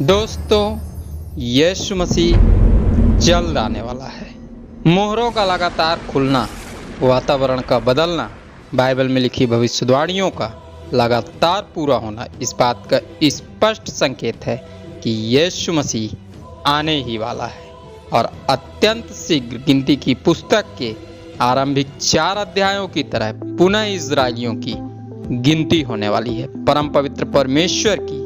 दोस्तों, यीशु मसीह जल्द आने वाला है। मोहरों का लगातार खुलना, वातावरण का बदलना, बाइबल में लिखी भविष्यवाणियों का लगातार पूरा होना इस बात का स्पष्ट संकेत है कि यीशु मसीह आने ही वाला है। और अत्यंत शीघ्र गिनती की पुस्तक के आरंभिक 4 अध्यायों की तरह पुनः इजरायलियों की गिनती होने वाली है। परम पवित्र परमेश्वर की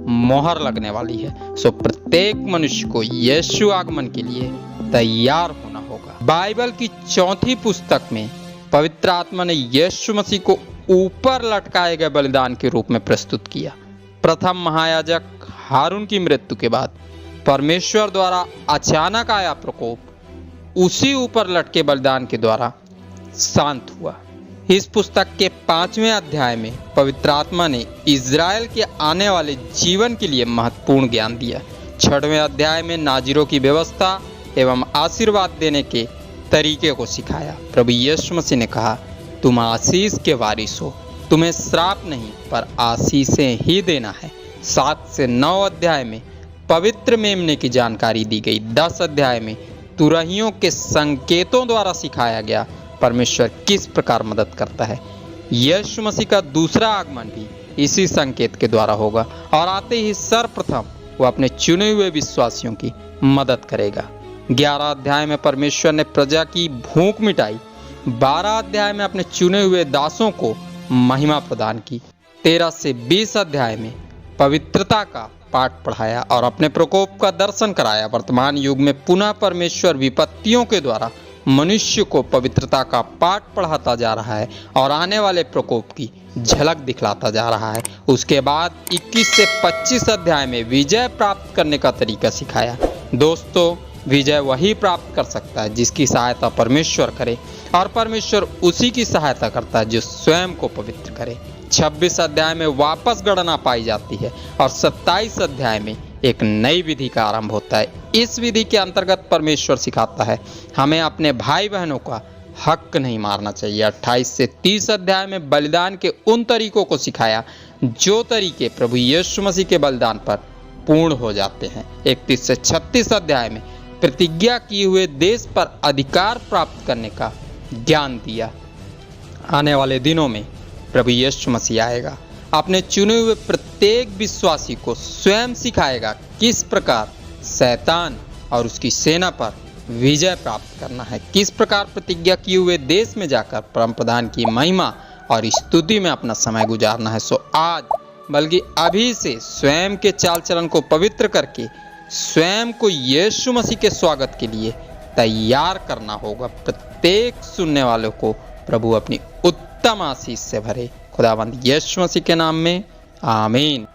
मोहर लगने वाली है। सो प्रत्येक मनुष्य को यीशु आगमन के लिए तैयार होना होगा। बाइबल की 4थी पुस्तक में पवित्र आत्मा ने यीशु मसीह को ऊपर लटकाए गए बलिदान के रूप में प्रस्तुत किया। प्रथम महायाजक हारून की मृत्यु के बाद परमेश्वर द्वारा अचानक आया प्रकोप उसी ऊपर लटके बलिदान के द्वारा शांत हुआ। इस पुस्तक के 5वें अध्याय में पवित्र आत्मा ने इज़राइल के आने वाले जीवन के लिए महत्वपूर्ण ज्ञान दिया। 6वें अध्याय में नाज़िरों की व्यवस्था एवं आशीर्वाद देने के तरीके को सिखाया। प्रभु यीशु मसीह ने कहा, तुम आशीष के वारिस हो, तुम्हें श्राप नहीं पर आशीषें ही देना है। 7 से 9 अध्याय में पवित्र मेमने की जानकारी दी गई। 10 अध्याय में तुरहियों के संकेतों द्वारा सिखाया गया परमेश्वर किस प्रकार मदद करता है। यीशु मसीह का दूसरा आगमन भी इसी संकेत के द्वारा होगा और आते ही सर्वप्रथम वो अपने चुने हुए विश्वासियों की मदद करेगा। 11 अध्याय में परमेश्वर ने प्रजा की भूख मिटाई। 12 अध्याय में अपने चुने हुए दासों को महिमा प्रदान की। 13 से 20 अध्याय में पवित्रता का पाठ पढ़ाया और अपने प्रकोप का दर्शन कराया। वर्तमान युग में पुनः परमेश्वर विपत्तियों के द्वारा मनुष्य को पवित्रता का पाठ पढ़ाता जा रहा है और आने वाले प्रकोप की झलक दिखलाता जा रहा है। उसके बाद 21 से 25 अध्याय में विजय प्राप्त करने का तरीका सिखाया। दोस्तों, विजय वही प्राप्त कर सकता है जिसकी सहायता परमेश्वर करे और परमेश्वर उसी की सहायता करता है जो स्वयं को पवित्र करे। 26 अध्याय में वापस गणना पाई जाती है और 27 अध्याय में एक नई विधि का आरंभ होता है। इस विधि के अंतर्गत परमेश्वर सिखाता है हमें अपने भाई बहनों का हक नहीं मारना चाहिए। 28 से 30 अध्याय में बलिदान के उन तरीकों को सिखाया जो तरीके प्रभु यीशु मसीह के बलिदान पर पूर्ण हो जाते हैं। 31 से 36 अध्याय में प्रतिज्ञा किए हुए देश पर अधिकार प्राप्त करने का ज्ञान दिया। आने वाले दिनों में प्रभु यीशु मसीह आएगा, अपने चुने हुए प्रत्येक विश्वासी को स्वयं सिखाएगा किस प्रकार शैतान और उसकी सेना पर विजय प्राप्त करना है, किस प्रकार प्रतिज्ञा किए हुए देश में जाकर परम प्रधान की महिमा और स्तुति में अपना समय गुजारना है। सो आज बल्कि अभी से स्वयं के चाल चलन को पवित्र करके स्वयं को यीशु मसीह के स्वागत के लिए तैयार करना होगा। प्रत्येक सुनने वालों को प्रभु अपनी उत्तम आशीष से भरे। खुदावंद यीशु मसीह के नाम में आमीन।